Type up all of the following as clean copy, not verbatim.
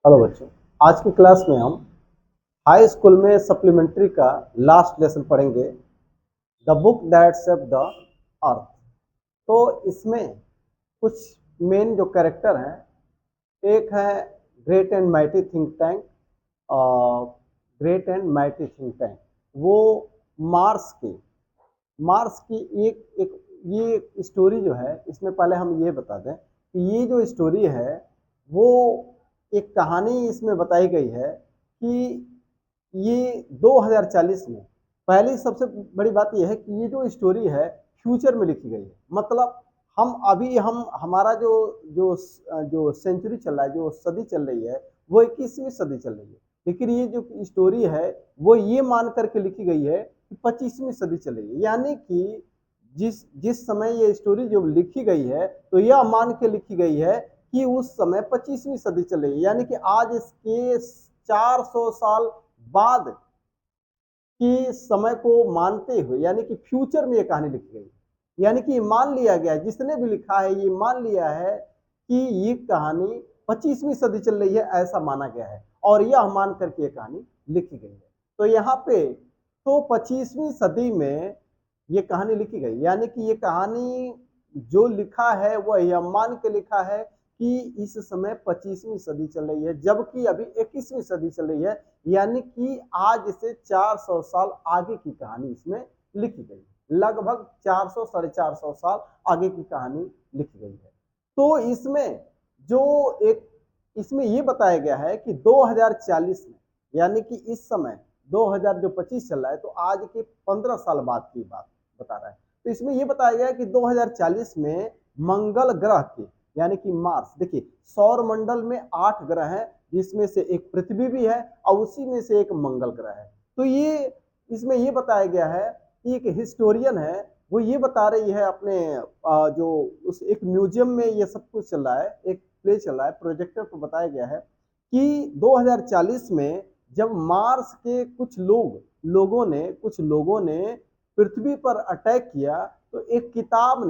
Hello बच्चों। आज की क्लास में हम हाई स्कूल में सप्लीमेंट्री का लास्ट लेसन पढ़ेंगे, the book that shaped the earth. तो इसमें कुछ मेन जो कैरेक्टर हैं, एक है great and mighty think tank. Great and mighty think tank वो मार्स की मार्स की एक एक ये स्टोरी जो है, इसमें पहले हम ये बता दें कि ये जो स्टोरी है वो एक कहानी इसमें बताई गई है कि ये 2040 में, पहली सबसे बड़ी बात यह है कि ये जो स्टोरी है फ्यूचर में लिखी गई है। मतलब हम हमारा जो जो जो सेंचुरी चल रहा है, जो सदी चल रही है, वो 21वीं सदी चल रही है। लेकिन ये जो स्टोरी है वो ये मान करके लिखी गई है कि 25वीं सदी चल रही है। यानी कि जिस जिस समय ये स्टोरी जो लिखी गई है, तो यह मान के लिखी गई है कि उस समय 25वीं सदी चल रही है। यानी कि आज इसके 400 साल बाद के समय को मानते हुए, यानी कि फ्यूचर में ये कहानी लिखी गई। यानी कि मान लिया गया, जिसने भी लिखा है ये मान लिया है कि ये कहानी 25वीं सदी चल रही है, ऐसा माना गया है और यह मान करके ये कहानी लिखी गई है। तो यहाँ पे तो 25वीं सदी में ये कहानी लिखी गई, यानी कि ये कहानी जो लिखा है वह यह मान के लिखा है कि इस समय 25वीं सदी चल रही है, जबकि अभी 21वीं सदी चल रही है। यानी कि आज से 400 साल आगे की कहानी इसमें लिखी गई है। लगभग 400 साढ़े 400 साल आगे की कहानी लिखी गई है। तो इसमें ये बताया गया है कि 2040 में, यानी कि इस समय 2025 चल रहा है, तो आज के 15 साल बाद की बात बता रहा है। तो इसमें यह बताया गया है कि 2040 में मंगल ग्रह के, यानी कि मार्स, देखिए सौर मंडल में 8 ग्रह हैं, जिसमें से एक पृथ्वी भी है और उसी में से एक मंगल ग्रह है। तो ये इसमें ये बताया गया है कि एक हिस्टोरियन है, वो ये बता रही है अपने जो उस एक म्यूजियम में ये सब कुछ चल रहा है, एक प्ले चल रहा है, प्रोजेक्टर पर बताया गया है कि 2040 में जब मार्स के कुछ लोगों ने पृथ्वी पर अटैक किया, तो एक किताब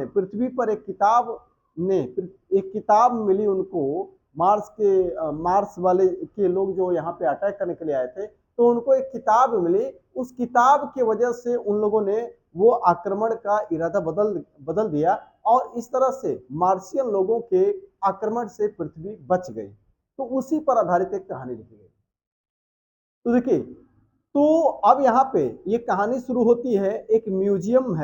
मिली उनको। मार्स वाले के लोग जो यहाँ पे अटैक करने के लिए आए थे, तो उनको एक किताब मिली। उस किताब की वजह से उन लोगों ने वो आक्रमण का इरादा बदल दिया और इस तरह से मार्शियन लोगों के आक्रमण से पृथ्वी बच गई। तो उसी पर आधारित एक कहानी लिखी गई। तो देखिए, तो अब यहाँ पे ये कहानी शुरू होती है। एक म्यूजियम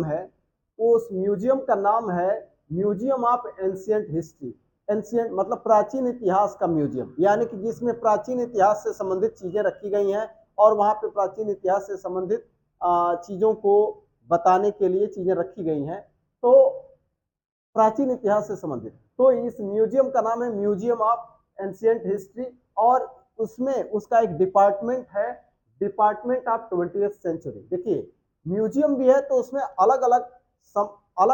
है। उस म्यूजियम का नाम है museum of ancient history. Ancient मतलब प्राचीन इतिहास का म्यूजियम, यानी कि जिसमें प्राचीन इतिहास से संबंधित चीजें रखी गई हैं और वहां पे प्राचीन इतिहास से संबंधित चीजों को बताने के लिए चीजें रखी गई हैं। तो प्राचीन इतिहास से संबंधित, तो इस म्यूजियम का नाम है म्यूजियम ऑफ एंशिएंट हिस्ट्री। और उसमें उसका एक डिपार्टमेंट है, डिपार्टमेंट ऑफ 20th सेंचुरी। देखिए, म्यूजियम भी है तो उसमें अलग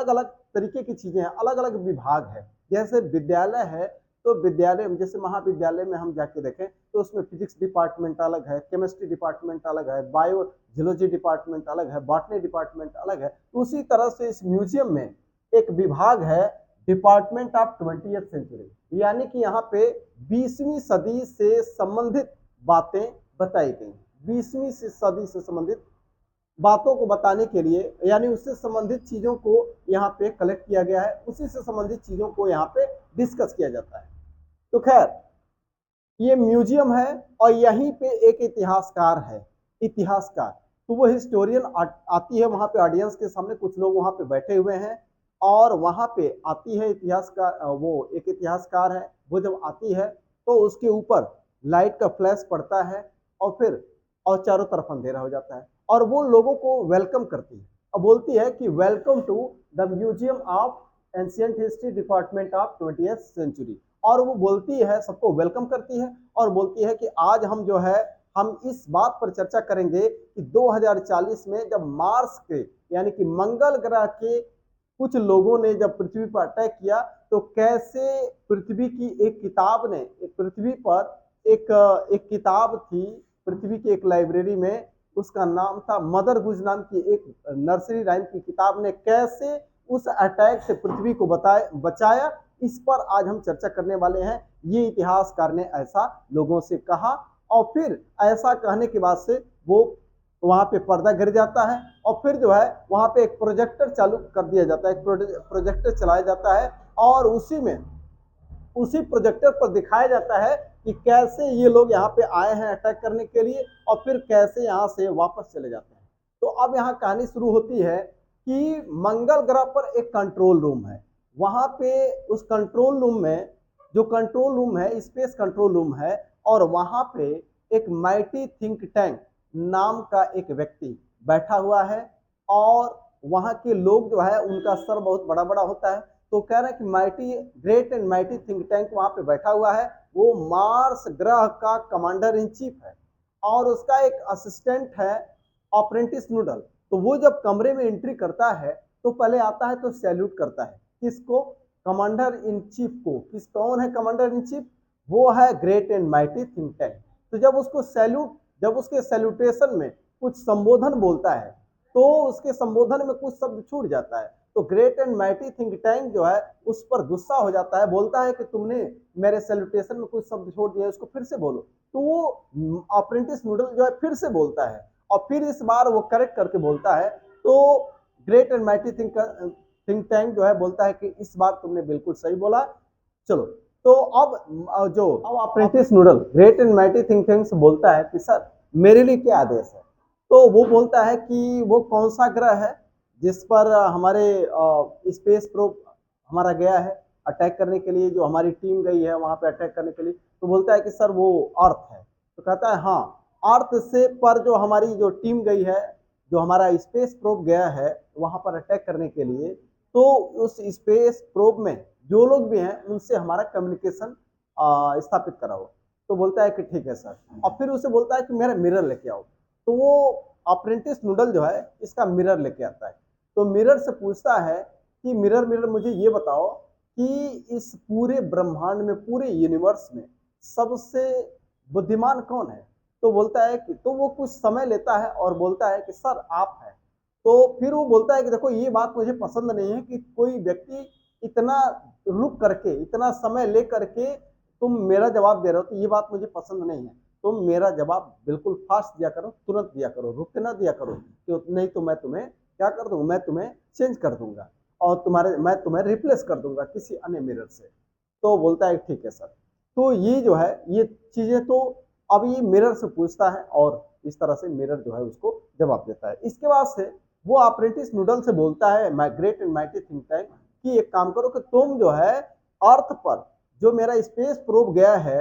अलग तरीके की चीजें हैं, अलग अलग विभाग है। जैसे विद्यालय है, तो विद्यालय में जैसे महाविद्यालय में हम जाके देखें तो उसमें फिजिक्स डिपार्टमेंट अलग है, केमिस्ट्री डिपार्टमेंट अलग है, बायोलॉजी डिपार्टमेंट अलग है, बॉटनी डिपार्टमेंट अलग है। उसी तरह से इस म्यूजियम में एक विभाग है डिपार्टमेंट ऑफ 20th सेंचुरी, यानी कि यहाँ पे 20वीं सदी से संबंधित बातें बताई गई। 20वीं सदी से संबंधित बातों को बताने के लिए, यानी उससे संबंधित चीजों को यहाँ पे कलेक्ट किया गया है, उसी से संबंधित चीजों को यहाँ पे डिस्कस किया जाता है। तो खैर, ये म्यूजियम है और यहीं पे एक इतिहासकार है, इतिहासकार। तो वो हिस्टोरियन आती है वहां पे ऑडियंस के सामने, कुछ लोग वहां पे बैठे हुए हैं और वहां पे आती है इतिहासकार, वो एक इतिहासकार है। वो जब आती है तो उसके ऊपर लाइट का फ्लैश पड़ता है और फिर और चारों तरफ अंधेरा हो जाता है और वो लोगों को वेलकम करती है और बोलती है कि welcome to the museum of ancient history department of 20th century. और वो बोलती है, सबको वेलकम करती है और बोलती है कि आज हम इस बात पर चर्चा करेंगे कि 2040 में जब मार्स के, यानी कि मंगल ग्रह के कुछ लोगों ने जब पृथ्वी पर अटैक किया, तो कैसे पृथ्वी की एक किताब ने, पृथ्वी पर एक किताब थी, पृथ्वी की एक लाइब्रेरी में, उसका नाम था मदर गुज नाम की एक नर्सरी राइम की किताब ने कैसे उस अटैक से पृथ्वी को बचाया, इस पर आज हम चर्चा करने वाले हैं। ये इतिहासकार ने ऐसा लोगों से कहा और फिर ऐसा कहने के बाद से वो वहां पे पर्दा गिर जाता है और फिर जो है वहां पे एक प्रोजेक्टर चालू कर दिया जाता है, एक प्रोजेक्टर चलाया जाता है और उसी प्रोजेक्टर पर दिखाया जाता है कि कैसे ये लोग यहाँ पे आए हैं अटैक करने के लिए और फिर कैसे यहाँ से वापस चले जाते हैं। तो अब यहाँ कहानी शुरू होती है कि मंगल ग्रह पर एक कंट्रोल रूम है। वहां पे उस कंट्रोल रूम में, जो कंट्रोल रूम है स्पेस कंट्रोल रूम है, और वहां पे एक माइटी थिंक टैंक नाम का एक व्यक्ति बैठा हुआ है और वहां के लोग जो है उनका सर बहुत बड़ा बड़ा होता है। तो कह रहे हैं कि mighty great and mighty think tank वहां पे बैठा हुआ है, वो मार्स ग्रह का कमांडर इन चीफ है और उसका एक असिस्टेंट है अप्रेंटिस नूडल। तो वो जब कमरे में एंट्री करता है तो पहले आता है तो सैल्यूट करता है किसको? कमांडर इन चीफ को। कौन है कमांडर इन चीफ? वो है great and mighty think tank. तो जब उसके सैल्यूटेशन में कुछ संबोधन बोलता है तो उसके संबोधन में कुछ शब्द छूट जाता है, तो great and mighty think tank जो है उस पर गुस्सा हो जाता है, बोलता है कि तुमने मेरे सैल्यूटेशन में कुछ शब्द छोड़ दिए, उसको फिर से बोलो। तो वो अप्रेंटिस नूडल जो है फिर से बोलता है और फिर इस बार वो करेक्ट करके बोलता है। तो great and mighty think tank जो है बोलता है कि इस बार तुमने बिल्कुल सही बोला, चलो। तो अब apprentice noodle great and mighty think tank से बोलता है कि सर मेरे लिए क्या आदेश है? तो वो बोलता है कि वो कौन सा ग्रह है जिस पर हमारे स्पेस प्रोब हमारा गया है अटैक करने के लिए, जो हमारी टीम गई है वहां पे अटैक करने के लिए। तो बोलता है कि सर वो अर्थ है। तो कहता है हाँ, अर्थ से पर जो हमारी जो टीम गई है, जो हमारा स्पेस प्रोब गया है वहां पर अटैक करने के लिए, तो उस स्पेस प्रोब में जो लोग भी हैं उनसे हमारा कम्युनिकेशन स्थापित कराओ। तो बोलता है कि ठीक है सर। और फिर उसे बोलता है कि मेरा मिरर लेके आओ। तो वो अप्रेंटिस नूडल जो है इसका मिरर लेके आता है। तो मिरर से पूछता है कि मिरर मिरर मुझे ये बताओ कि इस पूरे ब्रह्मांड में, पूरे यूनिवर्स में सबसे बुद्धिमान कौन है? तो बोलता है कि, तो वो कुछ समय लेता है और बोलता है कि सर आप हैं। तो फिर वो बोलता है कि देखो ये बात मुझे पसंद नहीं है कि कोई व्यक्ति इतना रुक करके, इतना समय ले करके तुम मेरा जवाब दे रहे हो, तो ये बात मुझे पसंद नहीं है। तुम मेरा जवाब बिल्कुल फास्ट दिया करो, तुरंत दिया करो, रुक के ना दिया करो, तो नहीं तो मैं तुम्हें क्या कर दूंगा, मैं तुम्हें चेंज कर दूंगा और मैं तुम्हें रिप्लेस कर दूंगा किसी अन्य मिरर से। तो बोलता है ठीक है सर। तो ये जो है ये चीजें, तो अब ये मिरर से पूछता है और इस तरह से मिरर जो है उसको जवाब देता है। इसके बाद से वो अप्रेंटिस नूडल से बोलता है great and mighty think tank कि एक काम करो कि तुम जो है अर्थ पर जो मेरा स्पेस प्रोब गया है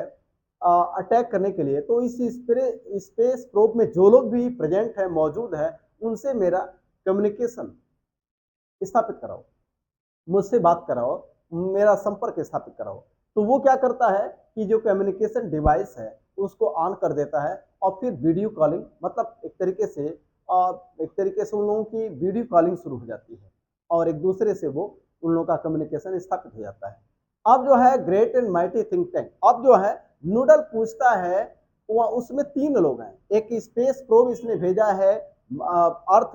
अटैक करने के लिए, तो इस स्पेस प्रोब में जो लोग भी प्रेजेंट है, मौजूद है, उनसे मेरा कम्युनिकेशन स्थापित कराओ, मुझसे बात कराओ, मेरा संपर्क स्थापित कराओ। तो वो क्या करता है कि जो कम्युनिकेशन डिवाइस है उसको ऑन कर देता है और फिर वीडियो कॉलिंग, मतलब एक तरीके से उन लोगों की वीडियो कॉलिंग शुरू हो जाती है और एक दूसरे से वो उन लोगों का कम्युनिकेशन स्थापित हो जाता है। अब जो है great and mighty think tank, अब जो है नूडल पूछता है, वह उसमें 3 लोग हैं। एक स्पेस प्रोब इसने भेजा है अर्थ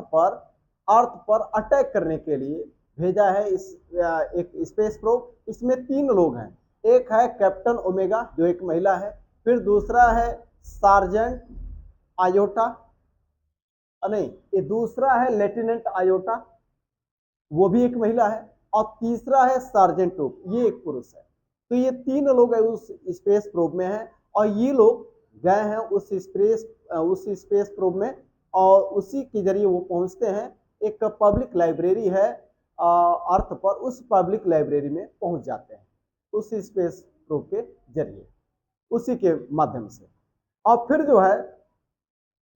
पर अटैक करने के लिए भेजा है एक स्पेस प्रोब। इसमें 3 लोग हैं। एक है कैप्टन ओमेगा जो एक महिला है, फिर दूसरा है सार्जेंट आयोटा, नहीं ये दूसरा है लेफ्टिनेंट आयोटा, वो भी एक महिला है, और तीसरा है सार्जेंट टोप, ये एक पुरुष है। तो ये 3 लोग है उस स्पेस प्रोब में हैं और ये लोग गए हैं उस स्पेस प्रोब में और उसी के जरिए वो पहुंचते हैं। एक पब्लिक लाइब्रेरी है अर्थ पर, उस पब्लिक लाइब्रेरी में पहुंच जाते हैं उस स्पेस प्रोब के जरिए, उसी के माध्यम से। और फिर जो है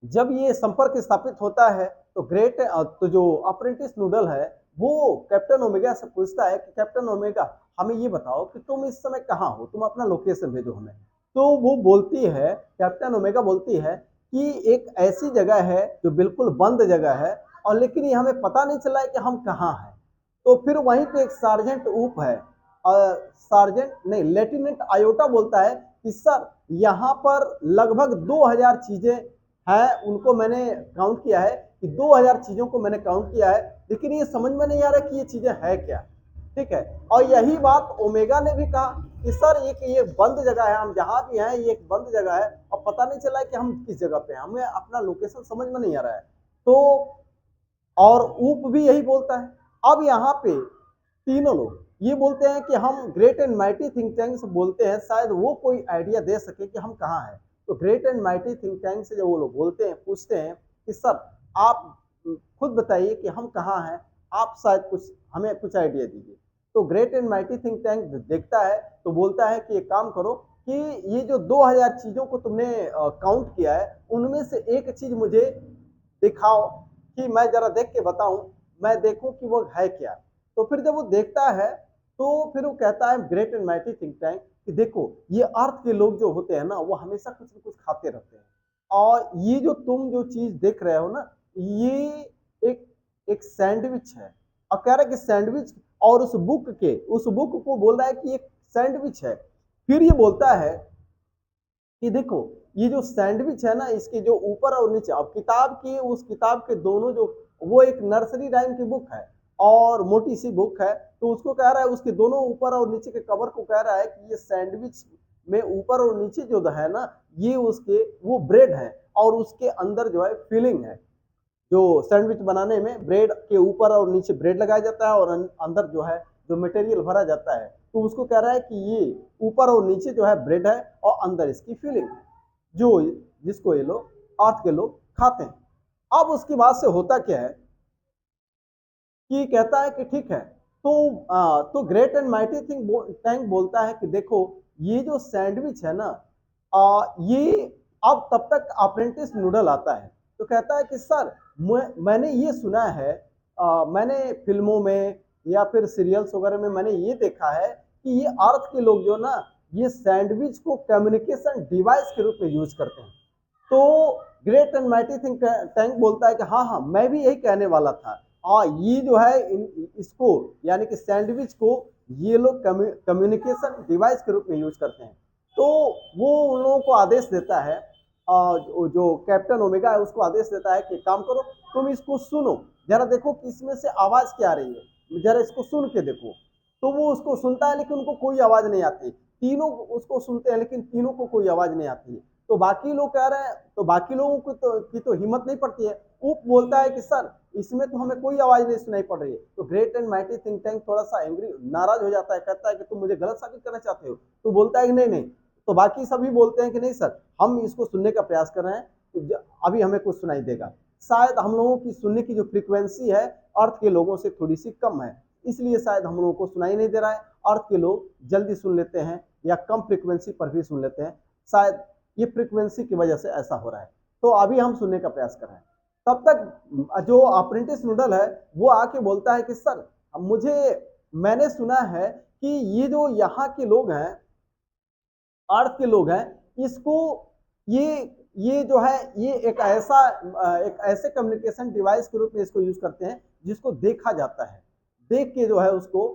जब ये संपर्क स्थापित होता है तो जो अप्रेंटिस नूडल है वो कैप्टन ओमेगा से पूछता है कि कैप्टन ओमेगा हमें ये बताओ कि तुम इस समय कहाँ हो, तुम अपना लोकेशन भेजो हमें। तो वो बोलती है, कैप्टन ओमेगा बोलती है कि एक ऐसी जगह है जो बिल्कुल बंद जगह है और लेकिन ये हमें पता नहीं चला है कि हम कहाँ हैं। तो फिर वहीं पे एक सार्जेंट ऊप है, सार्जेंट नहीं लेफ्टिनेंट आयोटा बोलता है कि सर यहाँ पर लगभग 2000 चीजें हैं, उनको मैंने काउंट किया है कि 2000 चीजों को मैंने काउंट किया है, लेकिन ये समझ में नहीं आ रहा कि ये चीजें है क्या। ठीक है। और यही बात ओमेगा ने भी कहा कि सर ये बंद जगह है, हम जहां भी हैं ये एक बंद जगह है और पता नहीं चला है कि हम किस जगह पे हैं, हमें अपना लोकेशन समझ में नहीं आ रहा है। तो और ऊप भी यही बोलता है। अब यहाँ पे तीनों लोग ये बोलते हैं कि हम great and mighty think tank से बोलते हैं, शायद वो कोई आइडिया दे सके कि हम कहाँ हैं। तो great and mighty think tank से जब वो लोग बोलते हैं, पूछते हैं कि सर आप खुद बताइए कि हम कहाँ हैं, आप शायद कुछ हमें कुछ आइडिया दीजिए। तो great and mighty think tank देखता है तो बोलता है कि एक काम करो कि ये जो 2000 चीजों को तुमने काउंट किया है उनमें से एक चीज मुझे दिखाओ कि मैं जरा देख के बताऊं, मैं देखूं कि वो है क्या। तो फिर जब वो देखता है तो फिर वो कहता है great and mighty think tank कि देखो ये अर्थ के लोग जो होते हैं ना वो हमेशा कुछ न कुछ खाते रहते हैं, और ये जो तुम जो चीज देख रहे हो ना ये एक एक सैंडविच है। और कह रहा है कि सैंडविच, और उस बुक को बोल रहा है कि एक सैंडविच है। फिर ये बोलता है कि देखो ये जो सैंडविच है ना इसके जो ऊपर और नीचे, अब किताब की उस किताब के दोनों जो, वो एक नर्सरी राइम की बुक है और मोटी सी बुक है, तो उसको कह रहा है उसके दोनों ऊपर और नीचे के कवर को कह रहा है कि ये सैंडविच में ऊपर और नीचे जो है ना ये उसके वो ब्रेड है और उसके अंदर जो है फिलिंग है। जो सैंडविच बनाने में ब्रेड के ऊपर और नीचे ब्रेड लगाया जाता है और अंदर जो है जो मटेरियल भरा जाता है, तो उसको कह रहा है कि ये ऊपर और नीचे जो है ब्रेड है और अंदर इसकी फीलिंग है, जो जिसको ये लोग अर्थ के लोग खाते हैं। अब उसके बाद से होता क्या है कि कहता है कि ठीक है, तो ग्रेट एंड माइटी टैंक बोलता है कि देखो ये जो सैंडविच है ना ये अब तब तक अप्रेंटिस नूडल आता है। तो कहता है कि सर मैंने ये सुना है, मैंने फिल्मों में या फिर सीरियल्स वगैरह में मैंने ये देखा है कि ये अर्थ के लोग जो ना ये सैंडविच को कम्युनिकेशन डिवाइस के रूप में यूज करते हैं। तो great and mighty think tank बोलता है कि हाँ हाँ मैं भी यही कहने वाला था। हाँ ये जो है इसको यानी कि सैंडविच को ये लोग कम्युनिकेशन डिवाइस के रूप में यूज करते हैं। तो वो उन लोगों को आदेश देता है, जो कैप्टन ओमेगा है उसको आदेश देता है कि काम करो तुम इसको सुनो, जरा देखो कि इसमें से आवाज क्या आ रही है, जरा इसको सुन के देखो। तो वो उसको सुनता है लेकिन उनको कोई आवाज नहीं आती, तीनों उसको सुनते हैं लेकिन तीनों को कोई आवाज नहीं आती है। तो बाकी लोग कह रहे हैं, तो बाकी लोगों को की तो हिम्मत नहीं पड़ती है। उप बोलता है कि सर इसमें तो हमें कोई आवाज नहीं सुनाई पड़ रही है। तो great and mighty think tank थोड़ा सा एंग्री नाराज हो जाता है, कहता है कि तुम मुझे गलत साबित करना चाहते हो। तो बोलता है कि नहीं नहीं। तो बाकी सभी बोलते हैं कि नहीं सर हम इसको सुनने का प्रयास कर रहे हैं, तो अभी हमें कुछ सुनाई देगा। शायद हम लोगों की सुनने की जो फ्रीक्वेंसी है अर्थ के लोगों से थोड़ी सी कम है, इसलिए शायद हम लोगों को सुनाई नहीं दे रहा है। अर्थ के लोग जल्दी सुन लेते हैं या कम फ्रीक्वेंसी पर भी सुन लेते हैं, शायद ये फ्रीक्वेंसी की वजह से ऐसा हो रहा है। तो अभी हम सुनने का प्रयास कर रहे हैं। तब तक जो अप्रेंटिस नूडल है वो आके बोलता है कि सर मुझे मैंने सुना है कि ये जो यहाँ के लोग हैं अर्थ के लोग हैं इसको ये ये जो है ये एक ऐसे कम्युनिकेशन डिवाइस के रूप में इसको यूज करते हैं जिसको देखा जाता है, देख के जो है उसको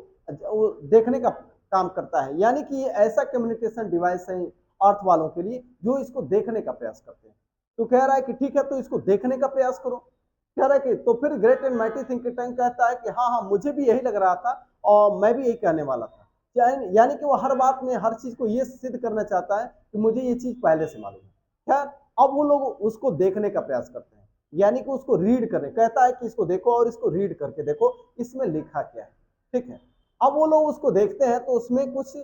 देखने का काम करता है। यानी कि ये ऐसा कम्युनिकेशन डिवाइस है अर्थ वालों के लिए जो इसको देखने का प्रयास करते हैं। तो कह रहा है कि ठीक है तो इसको देखने का प्रयास करो। कह रहा है कि तो फिर great and mighty think tank कहता है कि हाँ हाँ मुझे भी यही लग रहा था और मैं भी यही कहने वाला था। यानी कि वो हर बात में हर चीज को ये सिद्ध करना चाहता है कि मुझे ये चीज पहले से मालूम है। खैर अब वो लोग उसको देखने का प्रयास करते हैं, यानी कि उसको रीड करने, कहता है कि इसको देखो और इसको रीड करके देखो इसमें लिखा क्या है। ठीक है, अब वो लोग उसको देखते हैं तो उसमें कुछ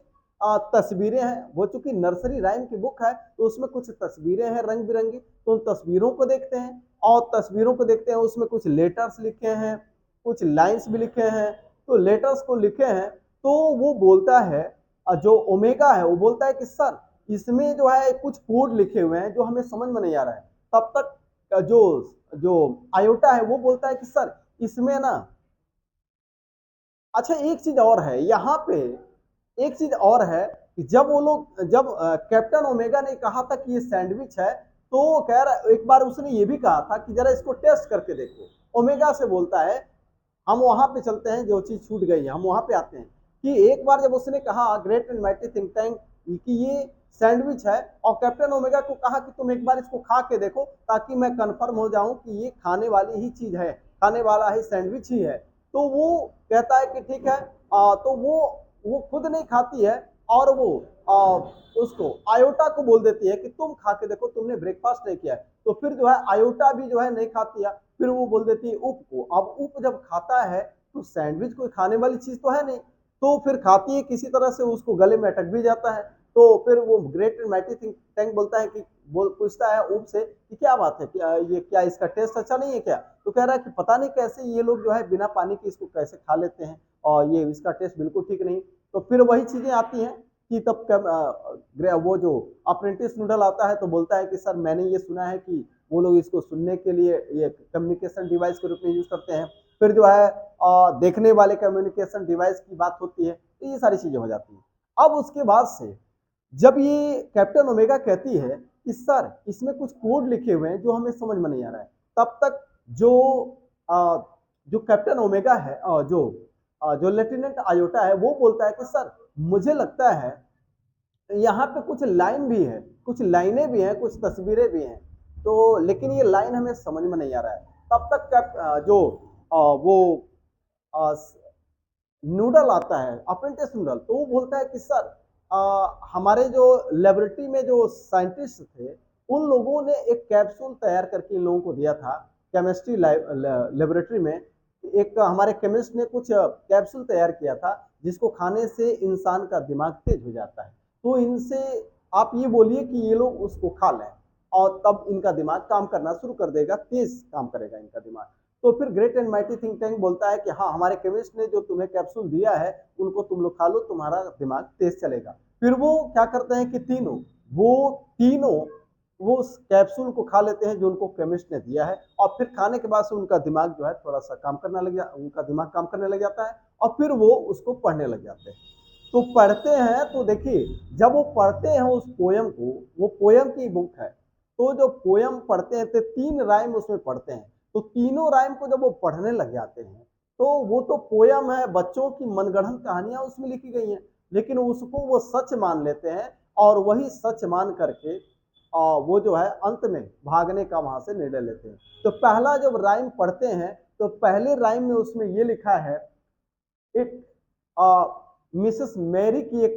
तस्वीरें हैं। वो चूंकि नर्सरी राइम की बुक है तो उसमें कुछ तस्वीरें हैं रंग बिरंगी, तो उन तस्वीरों को देखते हैं और तस्वीरों को देखते हैं उसमें कुछ लेटर्स लिखे हैं, कुछ लाइंस भी लिखे हैं। तो लेटर्स को लिखे हैं तो वो बोलता है, जो ओमेगा है वो बोलता है कि सर इसमें जो है कुछ कोड लिखे हुए हैं जो हमें समझ में नहीं आ रहा है। तब तक जो जो आयोटा है वो बोलता है कि सर इसमें ना, अच्छा एक चीज और है यहाँ पे, एक चीज और है कि जब कैप्टन ओमेगा ने कहा था कि ये सैंडविच है, तो कह रहा एक बार उसने ये भी कहा था कि जरा इसको टेस्ट करके देखो। ओमेगा से बोलता है हम वहां पे चलते हैं, जो चीज छूट गई है हम वहां पे आते हैं। कि एक बार जब उसने कहा great and mighty think tank कि ये सैंडविच है और कैप्टन ओमेगा को कहा कि तुम एक बार इसको खा के देखो ताकि मैं कंफर्म हो जाऊं कि ये खाने वाली ही चीज है, खाने वाला ही सैंडविच ही है। तो वो कहता है कि ठीक है, तो वो खुद नहीं खाती है और वो उसको आयोटा को बोल देती है कि तुम खा के देखो, तुमने ब्रेकफास्ट नहीं किया है। तो फिर जो है आयोटा भी जो है नहीं खाती है, फिर वो बोल देती है उप को। अब उप जब खाता है तो सैंडविच कोई खाने वाली चीज तो है नहीं, तो फिर खाती है, किसी तरह से उसको गले में अटक भी जाता है। तो फिर वो great and mighty think tank बोलता है कि बोल पूछता है उप से कि क्या बात है, क्या ये क्या इसका टेस्ट अच्छा नहीं है क्या? तो कह रहा है कि पता नहीं कैसे ये लोग जो है बिना पानी के इसको कैसे खा लेते हैं, और ये इसका टेस्ट बिल्कुल ठीक नहीं। तो फिर वही चीजें आती हैं कि तब वो जो अप्रेंटिस नूडल आता है तो बोलता है कि सर मैंने ये सुना है कि वो लोग इसको सुनने के लिए ये कम्युनिकेशन डिवाइस के रूप में यूज करते हैं। फिर जो है देखने वाले कम्युनिकेशन डिवाइस की बात होती है, तो ये सारी चीजें हो जाती हैं। अब उसके बाद से जब ये कैप्टन ओमेगा कहती है कि सर इसमें कुछ कोड लिखे हुए हैं जो हमें समझ में नहीं आ रहा है, तब तक जो आ, जो कैप्टन ओमेगा है जो लेफ्टिनेंट आयोटा है वो बोलता है कि सर मुझे लगता है यहाँ पे कुछ लाइन भी है, कुछ लाइनें भी हैं, कुछ तस्वीरें भी हैं, तो लेकिन ये लाइन हमें समझ में नहीं आ रहा है। तब तक वो नूडल आता है अप्रेंटिस नूडल, तो वो बोलता है कि सर हमारे जो लेबोरेटरी में जो साइंटिस्ट थे उन लोगों ने एक कैप्सूल तैयार करके इन लोगों को दिया था केमिस्ट्री लेबोरेटरी में। एक हमारे केमिस्ट ने कुछ कैप्सूल तैयार किया था जिसको खाने से इंसान का दिमाग तेज हो जाता है, तो इनसे आप ये बोलिए कि ये लोग उसको खा लें और तब इनका दिमाग काम करना शुरू कर देगा, तेज काम करेगा इनका दिमाग। तो फिर great and mighty think tank बोलता है कि हाँ हमारे केमिस्ट ने जो तुम्हें कैप्सूल दिया है उनको तुम लोग खा लो, तुम्हारा दिमाग तेज चलेगा। फिर वो क्या करते हैं कि तीनों वो उस कैप्सूल को खा लेते हैं जो उनको केमिस्ट ने दिया है, और फिर खाने के बाद से उनका दिमाग जो है थोड़ा सा काम करने लग जाता, उनका दिमाग काम करने लग जाता है, और फिर वो उसको पढ़ने लग जाते हैं। तो पढ़ते हैं तो देखिए जब वो पढ़ते हैं उस पोयम को, वो पोयम की बुक है, तो जो पोयम पढ़ते हैं तो 3 राइम उसमें पढ़ते हैं, तो तीनों राइम को जब वो पढ़ने लग जाते हैं तो वो तो पोयम है, बच्चों की मनगढ़ंत कहानियां उसमें लिखी गई हैं, लेकिन उसको वो सच मान लेते हैं और वही सच मान करके वो जो है अंत में भागने का वहां से निर्णय लेते हैं। तो पहला जब राइम पढ़ते हैं तो पहले राइम में उसमें ये लिखा है, एक मिसेस मैरी की एक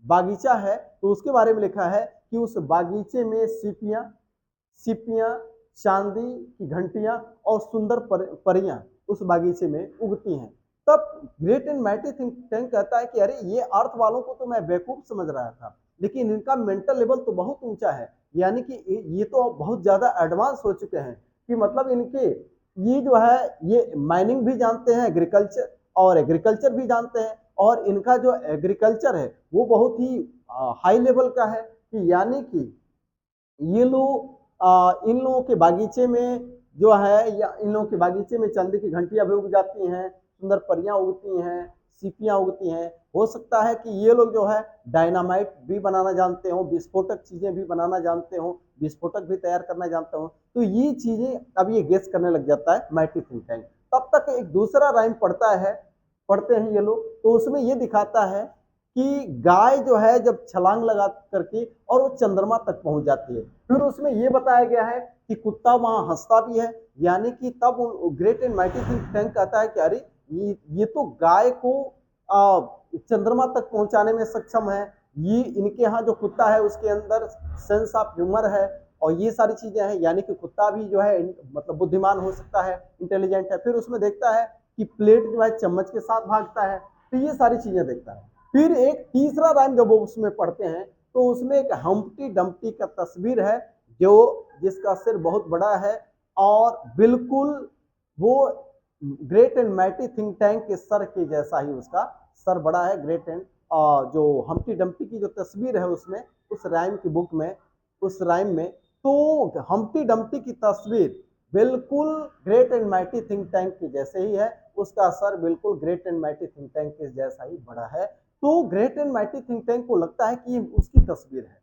बागीचा है, तो उसके बारे में लिखा है कि उस बागीचे में सीपियां चांदी की घंटियां और सुंदर परियां उस बागीचे में उगती हैं। तब great and mighty think tank कहता है कि अरे ये अर्थ वालों को तो मैं बेवकूफ समझ रहा था, लेकिन इनका मेंटल लेवल तो बहुत ऊंचा है, यानी कि ये तो बहुत ज्यादा एडवांस हो चुके हैं, कि मतलब इनके ये जो है ये माइनिंग भी जानते हैं, एग्रीकल्चर भी जानते हैं, और इनका जो एग्रीकल्चर है वो बहुत ही हाई लेवल का है, कि यानी कि ये लोग इन लोगों के बागीचे में जो है, या इन लोगों के बागीचे में चांदी की घंटियां भी उग जाती हैं, सुंदर परियां उगती हैं, सीपियां उगती हैं। हो सकता है कि ये लोग जो है डायनामाइट भी बनाना जानते हो, विस्फोटक चीजें भी बनाना जानते हो, विस्फोटक भी तैयार करना जानते हो। तो ये चीजें अब ये गेस करने लग जाता है माइटी थिंक टैंक। तब तक एक दूसरा राइम पढ़ते हैं ये लोग, तो उसमें ये दिखाता है कि गाय जो है जब छलांग लगा करके और वो चंद्रमा तक पहुंच जाती है, फिर उसमें ये बताया गया है कि कुत्ता वहां हंसता भी है, यानी कि तब great and mighty think tank कहता है कि अरे ये तो गाय को चंद्रमा तक पहुंचाने में सक्षम है, ये इनके यहाँ जो कुत्ता है उसके अंदर सेंस ऑफ ह्यूमर है, और ये सारी चीजें हैं, यानी कि कुत्ता भी जो है मतलब बुद्धिमान हो सकता है, इंटेलिजेंट है। फिर उसमें देखता है कि प्लेट जो है चम्मच के साथ भागता है, तो ये सारी चीजें देखता है। फिर एक तीसरा राइम जब वो उसमें पढ़ते हैं तो उसमें एक हम्प्टी डम्प्टी का तस्वीर है, जो जिसका सिर बहुत बड़ा है, और बिल्कुल वो great and mighty think tank के सर के जैसा ही उसका सर बड़ा है। ग्रेट एंड जो हम्प्टी डम्प्टी की जो तस्वीर है उसमें, उस राइम की बुक में, उस राइम में, तो हम्प्टी डम्प्टी की तस्वीर बिल्कुल great and mighty think tank के जैसे ही है, उसका सर बिल्कुल great and mighty think tank के जैसा ही बड़ा है। तो great and mighty think tank को लगता है कि ये उसकी तस्वीर है,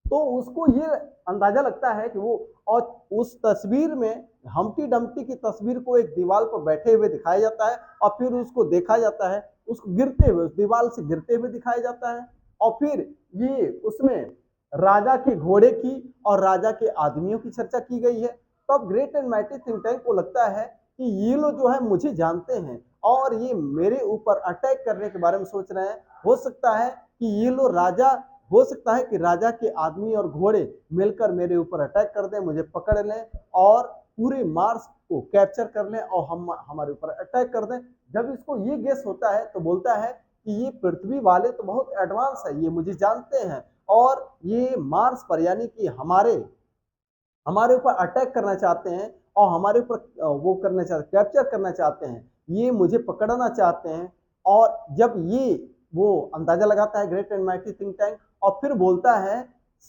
तो उसको ये अंदाजा लगता है कि वो, और उस तस्वीर में हम्प्टी डम्प्टी की तस्वीर को एक दीवार पर बैठे हुए दिखाया जाता है, और फिर उसको देखा जाता है, उसको गिरते हुए, उस दीवार से गिरते हुए दिखाया जाता है, और फिर ये उसमें राजा के घोड़े की और राजा के आदमियों की चर्चा की गई है। तब great and mighty think tank को लगता है कि ये लोग जो है मुझे जानते हैं, और ये मेरे ऊपर अटैक करने के बारे में सोच रहे हैं। हो सकता है कि ये लोग राजा, हो सकता है कि राजा के आदमी और घोड़े मिलकर मेरे ऊपर अटैक कर दें, मुझे पकड़ लें और पूरे मार्स को कैप्चर कर लें और हमारे ऊपर अटैक कर दें। जब इसको ये गेस होता है तो बोलता है कि ये पृथ्वी वाले तो बहुत एडवांस है, ये मुझे जानते हैं और ये मार्स पर यानी कि हमारे ऊपर अटैक करना चाहते हैं और हमारे ऊपर वो करना चाहते, कैप्चर करना चाहते हैं, ये मुझे पकड़ना चाहते हैं। और जब ये वो अंदाजा लगाता है great and mighty think tank और फिर बोलता है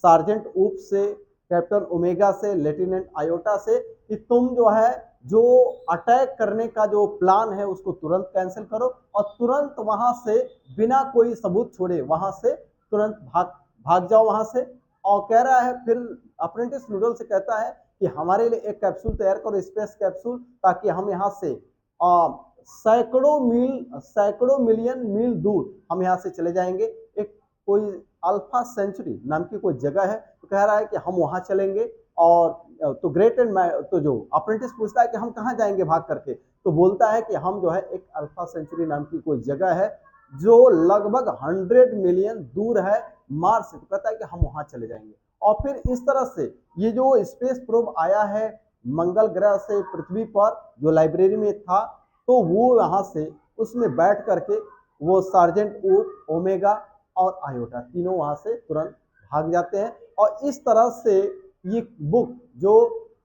सार्जेंट ऊप से, कैप्टन ओमेगा से, लेफ्टिनेंट आयोटा से कि तुम जो है जो अटैक करने का जो प्लान है उसको तुरंत कैंसिल करो और तुरंत वहां से बिना कोई सबूत छोड़े वहां से तुरंत भाग जाओ वहां से। और कह रहा है फिर अप्रेंटिस नूडल से कहता है कि हमारे लिए एक कैप्सूल तैयार करो, स्पेस कैप्सूल, ताकि हम यहाँ से सैकड़ों मिलियन मील दूर हम यहाँ से चले जाएंगे। एक कोई अल्फा सेंचुरी नाम की कोई जगह है, तो कह रहा है कि हम वहां चलेंगे। और तो ग्रेट एंड तो जो अप्रेंटिस पूछता है कि हम कहाँ जाएंगे भाग करके, तो बोलता है कि हम जो है एक अल्फा सेंचुरी नाम की कोई जगह है जो लगभग 100 मिलियन दूर है मार्स से, तो कहता है कि हम वहां चले जाएंगे। और फिर इस तरह से ये जो स्पेस प्रोब आया है मंगल ग्रह से पृथ्वी पर जो लाइब्रेरी में था, तो वो यहाँ से उसमें बैठ करके वो सार्जेंट ऊप, ओमेगा और आयोटा तीनों वहां से तुरंत भाग जाते हैं। और इस तरह से ये बुक जो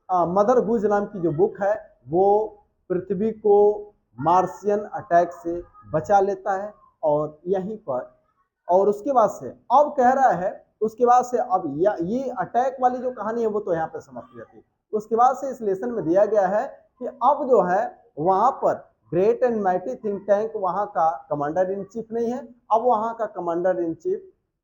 मदर गुज नाम की जो बुक है वो पृथ्वी को मार्सियन अटैक से बचा लेता है। और यहीं पर और उसके बाद से अब कह रहा है, उसके बाद से अब ये अटैक वाली जो कहानी है वो तो यहाँ पे समाप्त हो जाती है। उसके बाद से इस लेसन में दिया गया है कि अब जो है वहां पर great and mighty think tank वहां का कमांडर इन चीफ नहीं है, अब वहां का commander in chief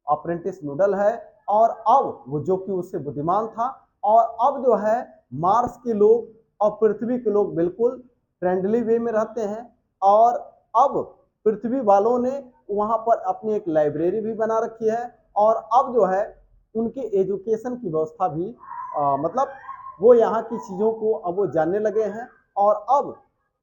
apprentice noodle है। और अब वो जो कि उससे बुद्धिमान था, और अब जो है मार्स के लोग और पृथ्वी के लोग बिल्कुल फ्रेंडली वे में रहते हैं। और अब पृथ्वी वालों ने वहां पर अपनी एक लाइब्रेरी भी बना रखी है और अब जो है उनके एजुकेशन की व्यवस्था भी मतलब वो यहाँ की चीज़ों को अब वो जानने लगे हैं। और अब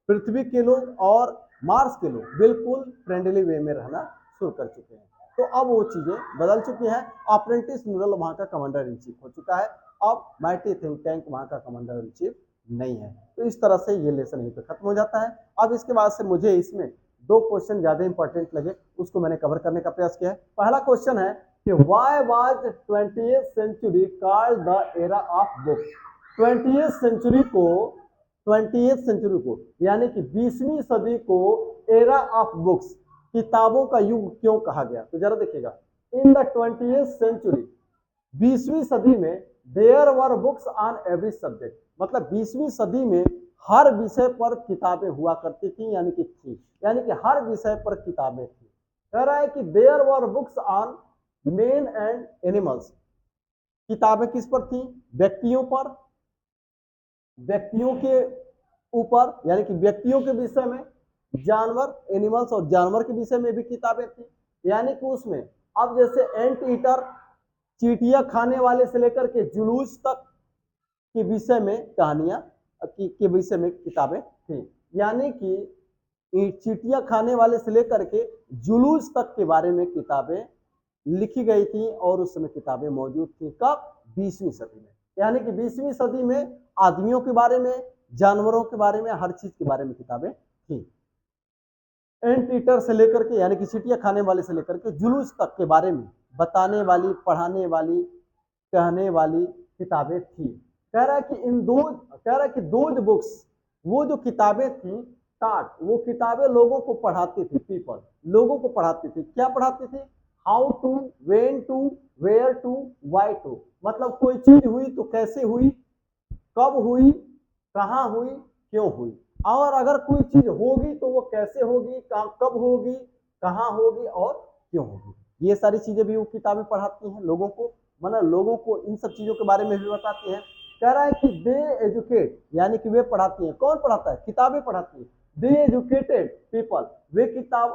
पृथ्वी के लोग और मार्स के लोग बिल्कुल फ्रेंडली वे में रहना शुरू कर चुके हैं। तो अब वो चीज़ें बदल चुकी हैं। अप्रेंटिस नूडल वहाँ का कमांडर इन चीफ हो चुका है, अब माइटी थिंक टैंक वहाँ का कमांडर इन चीफ नहीं है। तो इस तरह से ये लेसन यहीं पे खत्म हो जाता है। अब इसके बाद से मुझे इसमें 2 क्वेश्चन ज्यादा इंपॉर्टेंट लगे, उसको मैंने कवर करने का प्रयास किया है। पहला क्वेश्चन है कि why was 20th century called the era of book. 20th century को यानी कि 20वीं सदी को एरा ऑफ बुक्स, किताबों का युग क्यों कहा गया? तो जरा देखिएगा, इन द 20th सेंचुरी, 20वीं सदी में there were books on every subject, मतलब 20वीं सदी में हर विषय पर किताबें हुआ करती थी, यानी कि हर विषय पर किताबें थी। कह रहा है कि there were books on men and animals, किताबें किस पर थी? व्यक्तियों पर, व्यक्तियों के ऊपर यानी कि व्यक्तियों के विषय में, जानवर एनिमल्स और जानवर के विषय में भी किताबें थी। यानी कि उसमें अब जैसे एंट ईटर, चींटियां खाने वाले से लेकर के जुलूस तक के विषय में कहानियां के विषय में किताबें थी। यानी कि चींटियां खाने वाले से लेकर के जुलूस तक के बारे में किताबें लिखी गई थी और उस समय किताबें मौजूद थी। कब? 20वीं सदी में। यानी कि 20वीं सदी में आदमियों के बारे में, जानवरों के बारे में, हर चीज के बारे में किताबें थी। एंट ईटर से लेकर के यानी कि चींटियां खाने वाले से लेकर के जुलूस तक के बारे में बताने वाली, पढ़ाने वाली, कहने वाली किताबें थी। कह रहा है कि दोज बुक्स, वो जो किताबें थी, टाट, वो किताबें लोगों को पढ़ाती थी, पीपल, लोगों को पढ़ाती थी। क्या पढ़ाती थी? How to, when to, where to, why to, मतलब कोई चीज हुई तो कैसे हुई, कब हुई, कहाँ हुई, क्यों हुई, और अगर कोई चीज होगी तो वो कैसे होगी, कब होगी, कहाँ होगी और क्यों होगी। ये सारी चीजें भी वो किताबें पढ़ाती हैं लोगों को, मतलब लोगों को इन सब चीजों के बारे में भी बताती हैं। कह रहा है कि दे एजुकेट, यानी कि वे पढ़ाती हैं। कौन पढ़ाता है? किताबें पढ़ाती हैं। दे एजुकेटेड पीपल,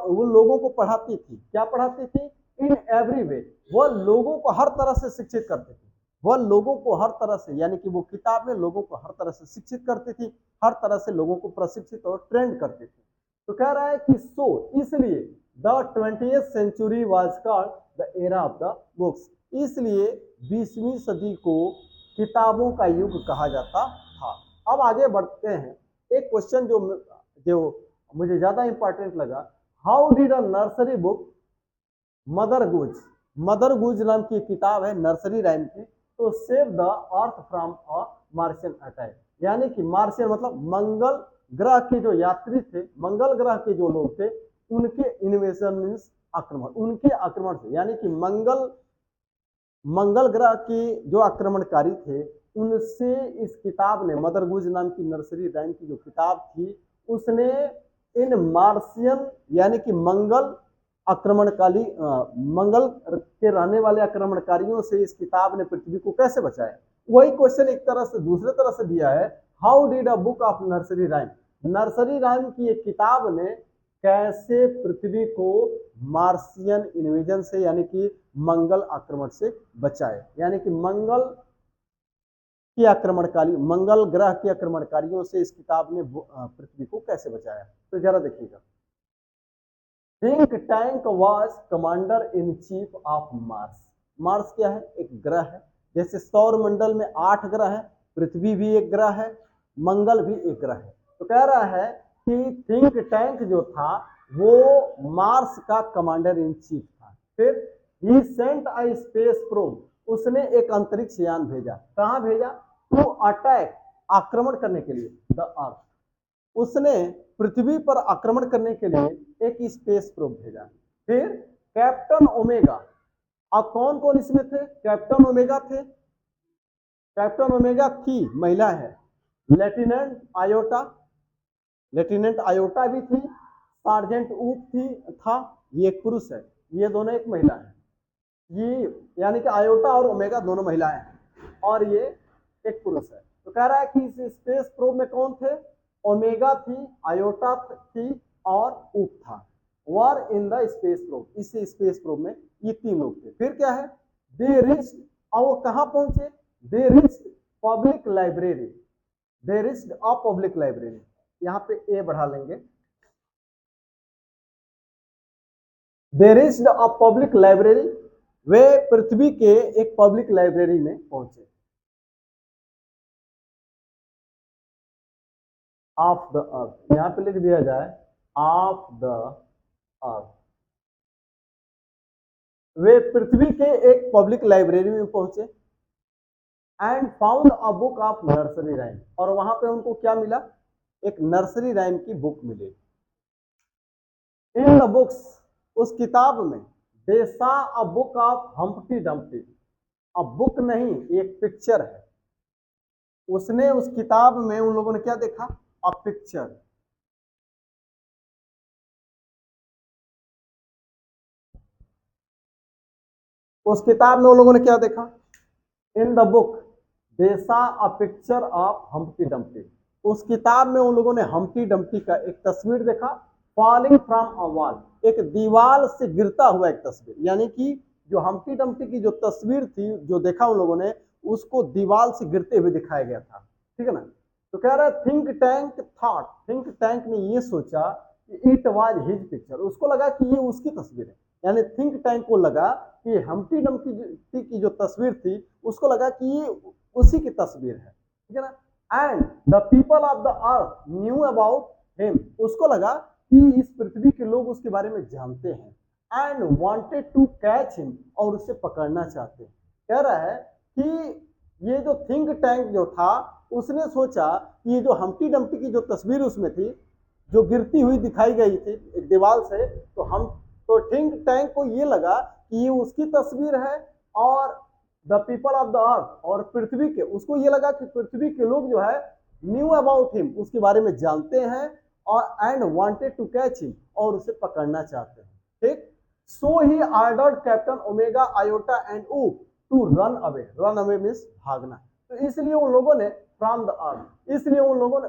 वो लोगों को पढ़ाती थी। क्या पढ़ाती थी? इन एवरी वे, वह लोगों को हर तरह से शिक्षित करती थी। वह लोगों को हर तरह से, यानी कि वो किताबें लोगों को हर तरह से शिक्षित करती थी, हर तरह से लोगों को प्रशिक्षित और ट्रेंड करती थी। तो कह रहा है कि सो इसलिए the 20th century was called the era of the books, इसलिए 20वीं सदी को किताबों का युग कहा जाता था। अब आगे बढ़ते हैं, एक क्वेश्चन जो जो मुझे ज्यादा इंपॉर्टेंट लगा, how did a nursery book mother गुज नाम की किताब है नर्सरी राइम की, तो save the earth from a Martian attack, यानी कि मार्शियन मतलब मंगल ग्रह के जो यात्री थे, मंगल ग्रह के जो लोग थे, उनके इन्वेजन मीन्स आक्रमण, उनके आक्रमण से, यानी कि मंगल ग्रह के जो आक्रमणकारी थे उनसे इस किताब ने, मदर गुज नाम की नर्सरी राइम की जो किताब थी, उसने इन मार्शियन यानी कि मंगल आक्रमणकारी मंगल के रहने वाले आक्रमणकारियों से इस किताब ने पृथ्वी को कैसे बचाया। वही क्वेश्चन एक तरह से दूसरे तरह से दिया है, how did a book of nursery rhyme, nursery rhyme की एक किताब ने कैसे पृथ्वी को मार्शियन इन्वेजन से यानी कि मंगल आक्रमण से बचाए, यानी कि मंगल की आक्रमणकारी, मंगल ग्रह के आक्रमणकारियों से इस किताब ने पृथ्वी को कैसे बचाया। तो जरा देखिएगा, think tank was commander in chief of Mars, Mars क्या है, एक ग्रह है, जैसे सौर मंडल में 8 ग्रह है, पृथ्वी भी एक ग्रह है, मंगल भी एक ग्रह है। तो कह रहा है कि थिंक टैंक जो था वो मार्स का कमांडर इन चीफ था। फिर ही सेंट अ स्पेस प्रोब, उसने एक अंतरिक्ष यान भेजा, कहां भेजा, टू अटैक, आक्रमण करने के लिए, द अर्थ, उसने पृथ्वी पर आक्रमण करने के लिए एक स्पेस प्रोब भेजा। फिर कैप्टन ओमेगा, अब कौन कौन इसमें थे, कैप्टन ओमेगा थे, कैप्टन ओमेगा थी, महिला है, लेफ्टिनेंट आयोटा भी थी, सार्जेंट ऊप थी था, ये एक पुरुष है, ये दोनों एक महिला है, ये यानी कि आयोटा और ओमेगा दोनों महिलाएं हैं, और ये एक पुरुष है। तो कह रहा है कि इस स्पेस प्रोब में कौन थे, ओमेगा थी, आयोटा थी और ऊप था, वर इन द स्पेस प्रोब, इस स्पेस प्रोब में ये 3 लोग थे। फिर क्या है, दे रिच्ड, और वो कहां पहुंचे, they reached public library, they reached a public library, यहां पे ए बढ़ा लेंगे, they reached a public library, वे पृथ्वी के एक पब्लिक लाइब्रेरी में पहुंचे, ऑफ द अर्थ, यहां पे लिख दिया जाए ऑफ द अर्थ, वे पृथ्वी के एक पब्लिक लाइब्रेरी में पहुंचे, and found a book of nursery rhyme, और वहां पे उनको क्या मिला, एक नर्सरी राइम की बुक मिली। इन द बुक्स, उस किताब में, they saw a book of Humpty Dumpty, अब बुक नहीं एक पिक्चर है, उसने उस किताब में उन लोगों ने क्या देखा, अ पिक्चर, उस किताब में उन लोगों ने क्या देखा, in the book they saw a picture of Humpty Dumpty, उस किताब में उन लोगों ने हम्प्टी डम्प्टी का एक तस्वीर देखा, फॉलिंग फ्रॉम अ वॉल, एक दीवार से गिरता हुआ एक तस्वीर, यानी कि जो हम्प्टी डम्प्टी की जो तस्वीर थी जो देखा उन लोगों ने, उसको दीवार से गिरते हुए दिखाया गया था, ठीक है ना। तो कह रहा है think tank thought, think tank ने ये सोचा कि इट वाज हिज पिक्चर, उसको लगा कि ये उसकी तस्वीर है, यानी थिंक टैंक को लगा कि हम्प्टी डम्प्टी की जो तस्वीर थी उसको लगा कि ये उसी की तस्वीर है, ठीक है ना। And the people of the earth knew about him, उसको लगा कि इस पृथ्वी के लोग उसके बारे में जानते हैं, and wanted to catch him, और उसे पकड़ना चाहते हैं। कह रहा है कि ये जो थिंक टैंक जो था उसने सोचा कि ये जो हम्प्टी डम्प्टी की जो तस्वीर उसमें थी जो गिरती हुई दिखाई गई थी एक दीवार से, तो थिंक टैंक को ये लगा कि ये उसकी तस्वीर है, और the people of the earth, और पृथ्वी के, उसको ये लगा कि पृथ्वी के लोग जो है न्यू अबाउट हिम, उसके बारे में जानते हैं, और and wanted to catch him, और उसे पकड़ना चाहते हैं, ठीक। So he ordered captain Omega Iota and uh to run away means भागना। तो इसलिए उन लोगों ने फ्रॉम द अर्थ, इसलिए उन लोगों ने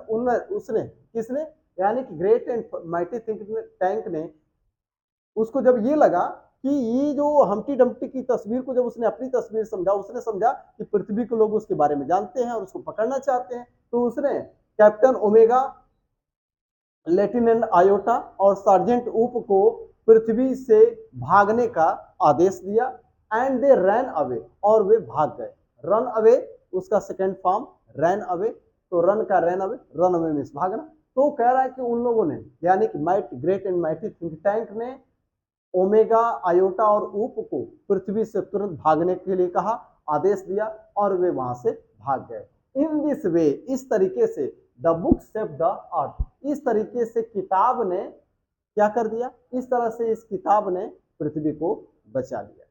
उसने किसने, यानी कि great and mighty think tank ने, उसको जब ये लगा कि ये जो हम्प्टी डम्प्टी की तस्वीर को जब उसने अपनी तस्वीर समझा, उसने समझा कि पृथ्वी के लोग उसके बारे में जानते हैं और उसको पकड़ना चाहते हैं, तो उसने कैप्टन ओमेगा लेफ्टिनेंट आयोटा और सार्जेंट ऊप को पृथ्वी से भागने का आदेश दिया। एंड दे रैन अवे, और वे भाग गए। रन अवे उसका सेकेंड फॉर्म रैन अवे, तो रन अवे मीन्स भागना। तो कह रहा है कि उन लोगों ने, यानी कि might great and mighty think tank ने ओमेगा, आयोटा और ऊप को पृथ्वी से तुरंत भागने के लिए कहा, आदेश दिया, और वे वहां से भाग गए। इन दिस वे, इस तरीके से, the book save the earth, इस तरीके से किताब ने क्या कर दिया, इस तरह से इस किताब ने पृथ्वी को बचा लिया।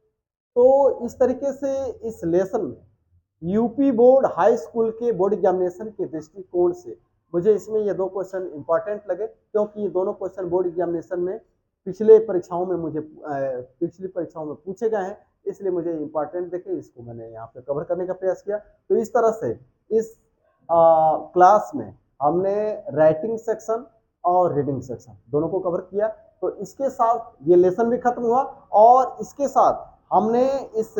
तो इस तरीके से इस लेसन में यूपी बोर्ड हाई स्कूल के बोर्ड एग्जामिनेशन के दृष्टिकोण से मुझे इसमें ये दो क्वेश्चन इंपॉर्टेंट लगे, क्योंकि ये दोनों क्वेश्चन बोर्ड एग्जामिनेशन में पिछली परीक्षाओं में पूछे गए हैं, इसलिए मुझे इंपॉर्टेंट देखे इसको मैंने यहाँ पे कवर करने का प्रयास किया। तो इस तरह से इस क्लास में हमने राइटिंग सेक्शन और रीडिंग सेक्शन दोनों को कवर किया। तो इसके साथ ये लेसन भी खत्म हुआ, और इसके साथ हमने इस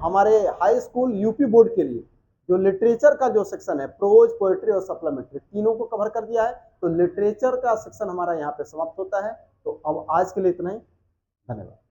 हमारे हाई स्कूल यूपी बोर्ड के लिए जो लिटरेचर का जो सेक्शन है, प्रोज, पोएट्री और सप्लीमेंट्री, तीनों को कवर कर दिया है। तो लिटरेचर का सेक्शन हमारा यहाँ पे समाप्त होता है। तो अब आज के लिए इतना ही, धन्यवाद।